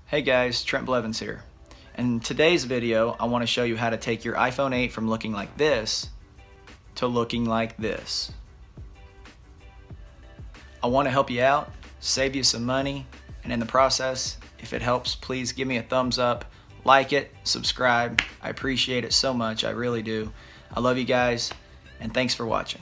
Hey guys, Trent Blevins here. In today's video, I want to show you how to take your iPhone 8 from looking like this to looking like this. I want to help you out, save you some money, and in the process, if it helps, please give me a thumbs up, like it, subscribe. I appreciate it so much, I really do. I love you guys, and thanks for watching.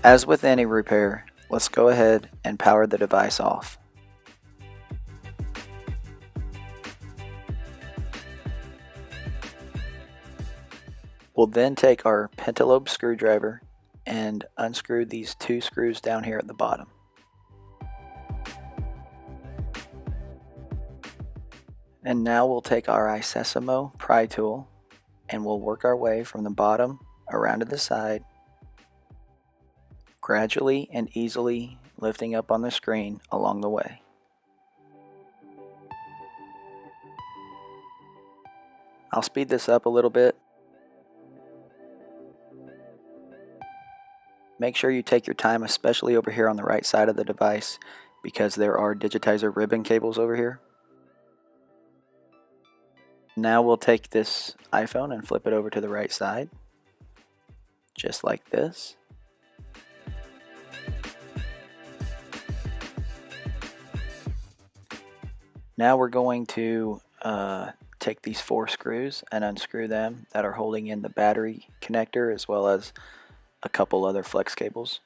As with any repair, let's go ahead and power the device off. We'll then take our pentalobe screwdriver and unscrew these two screws down here at the bottom. And now we'll take our Isesimo pry tool and we'll work our way from the bottom around to the side, gradually and easily lifting up on the screen along the way. I'll speed this up a little bit. Make sure you take your time, especially over here on the right side of the device, because there are digitizer ribbon cables over here. Now we'll take this iPhone and flip it over to the right side, just like this. Now we're going to take these four screws and unscrew them that are holding in the battery connector as well as a couple other flex cables.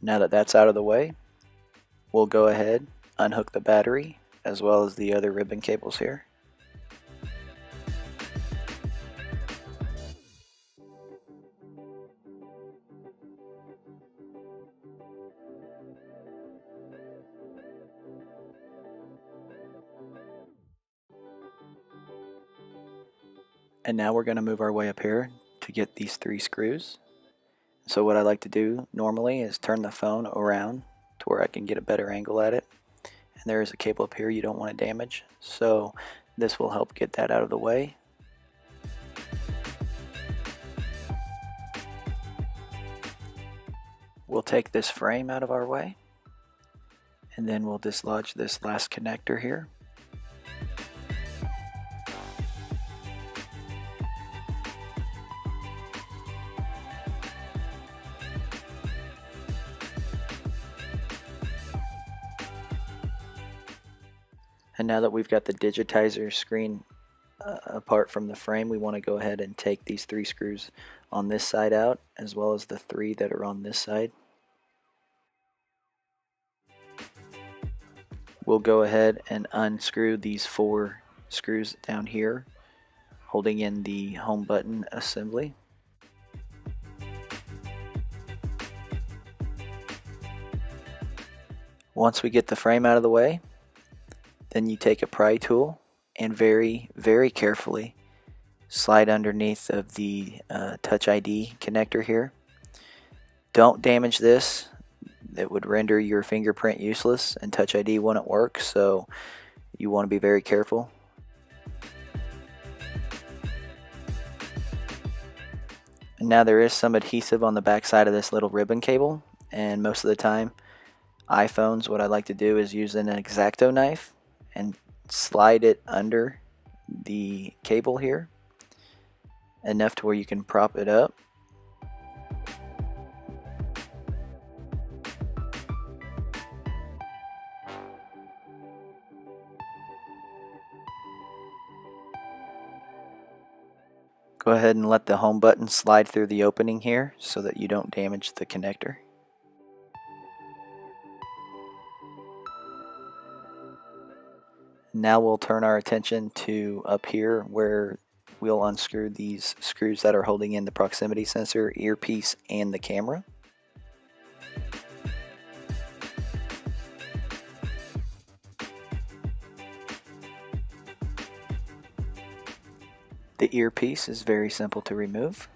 Now that that's out of the way, we'll go ahead, unhook the battery as well as the other ribbon cables here. And now we're going to move our way up here to get these three screws. So what I like to do normally is turn the phone around to where I can get a better angle at it. And there is a cable up here you don't want to damage. So this will help get that out of the way. We'll take this frame out of our way. And then we'll dislodge this last connector here. And now that we've got the digitizer screen apart from the frame, we want to go ahead and take these three screws on this side out, as well as the three that are on this side. We'll go ahead and unscrew these four screws down here, holding in the home button assembly. Once we get the frame out of the way, then you take a pry tool and very, very carefully slide underneath of the Touch ID connector here. Don't damage this. It would render your fingerprint useless and Touch ID wouldn't work, so you want to be very careful. And now there is some adhesive on the back side of this little ribbon cable, and most of the time iPhones, what I like to do is use an X-Acto knife and slide it under the cable here enough to where you can prop it up. Go ahead and let the home button slide through the opening here so that you don't damage the connector. Now we'll turn our attention to up here where we'll unscrew these screws that are holding in the proximity sensor, earpiece, and the camera. The earpiece is very simple to remove.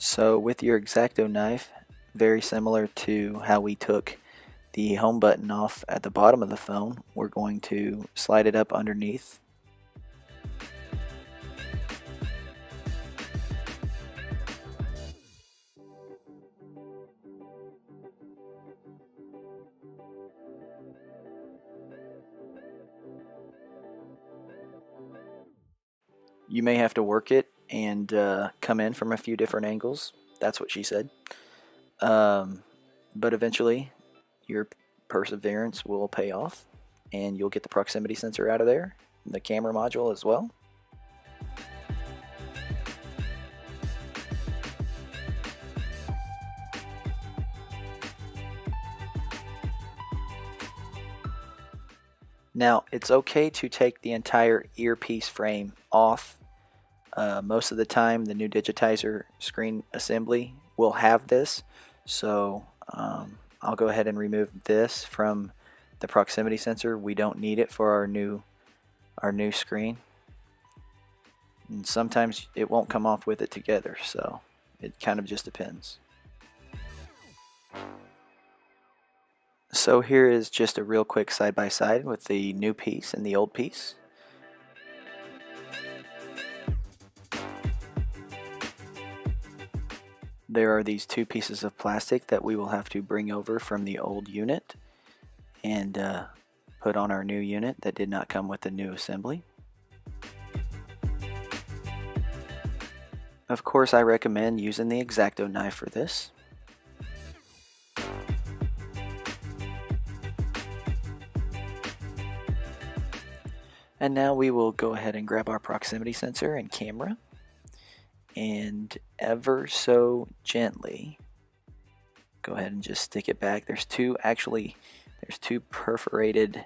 So with your X-Acto knife, very similar to how we took the home button off at the bottom of the phone, we're going to slide it up underneath. You may have to work it and come in from a few different angles. That's what she said. But eventually, your perseverance will pay off, and you'll get the proximity sensor out of there, the camera module as well. Now, it's okay to take the entire earpiece frame off. Most of the time, the new digitizer screen assembly will have this, so I'll go ahead and remove this from the proximity sensor. We don't need it for our new screen, and sometimes it won't come off with it together, so it kind of just depends. So here is just a real quick side-by-side with the new piece and the old piece. There are these two pieces of plastic that we will have to bring over from the old unit and put on our new unit that did not come with the new assembly. Of course, I recommend using the X-Acto knife for this. And now we will go ahead and grab our proximity sensor and camera, and ever so gently go ahead and just stick it back. There's two perforated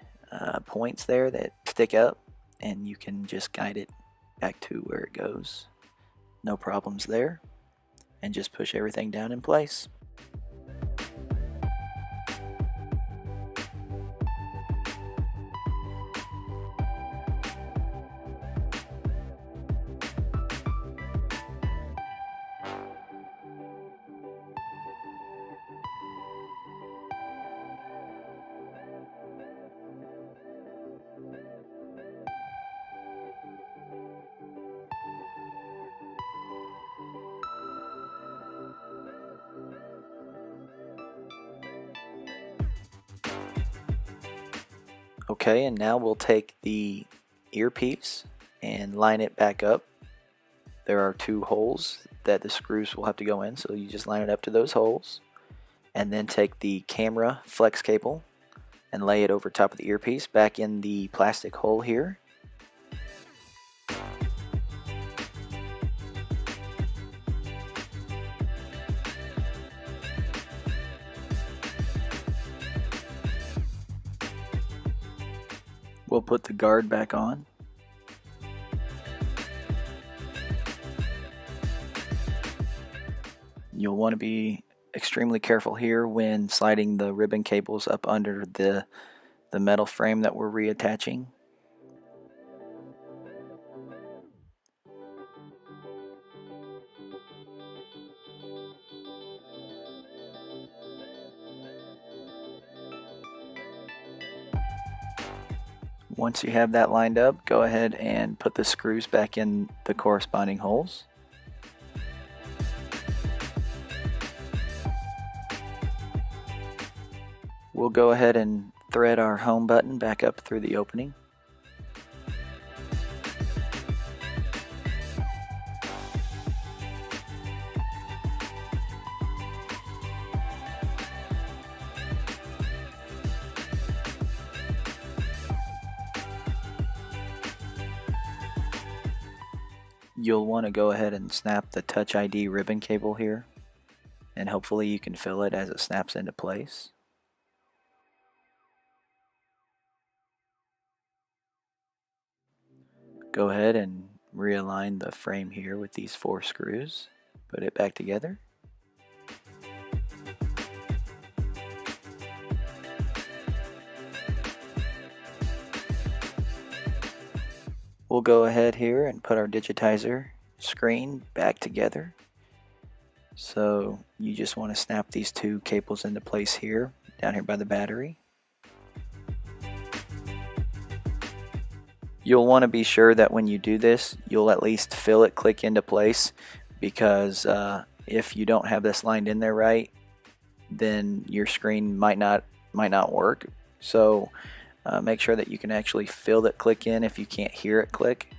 points there that stick up, and you can just guide it back to where it goes. No problems there, and just push everything down in place. Okay, and now we'll take the earpiece and line it back up. There are two holes that the screws will have to go in, so you just line it up to those holes, and then take the camera flex cable and lay it over top of the earpiece back in the plastic hole here. We'll put the guard back on. You'll want to be extremely careful here when sliding the ribbon cables up under the metal frame that we're reattaching. Once you have that lined up, go ahead and put the screws back in the corresponding holes. We'll go ahead and thread our home button back up through the opening. You'll want to go ahead and snap the Touch ID ribbon cable here, and hopefully you can feel it as it snaps into place. Go ahead and realign the frame here with these 4 screws. Put it back together. We'll go ahead here and put our digitizer screen back together. So you just want to snap these two cables into place here, down here by the battery. You'll want to be sure that when you do this, you'll at least feel it click into place, because if you don't have this lined in there right, then your screen might not work. So make sure that you can actually feel it click in if you can't hear it click.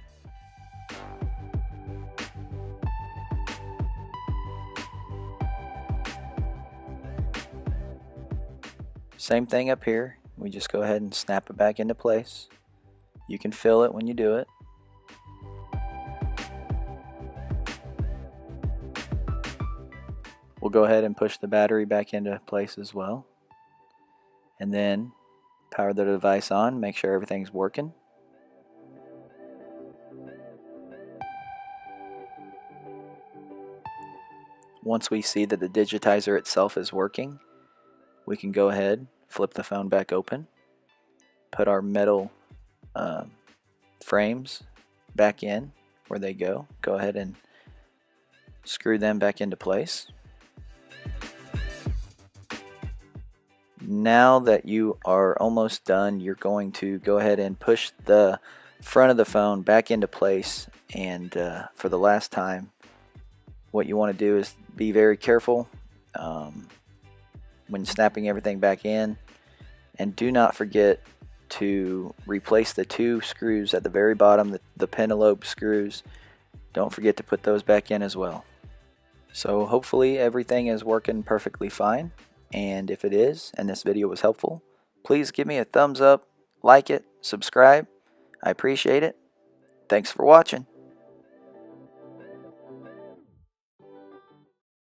Same thing up here. We just go ahead and snap it back into place. You can feel it when you do it. We'll go ahead and push the battery back into place as well. And then power the device on, make sure everything's working. Once we see that the digitizer itself is working, we can go ahead, flip the phone back open, put our metal frames back in where they go. Go ahead and screw them back into place. Now that you are almost done, you're going to go ahead and push the front of the phone back into place, and for the last time, what you want to do is be very careful when snapping everything back in, and do not forget to replace the two screws at the very bottom, the pentalobe screws. Don't forget to put those back in as well. So hopefully everything is working perfectly fine, and if it is, and this video was helpful, please give me a thumbs up, like it, subscribe. I appreciate it. Thanks for watching.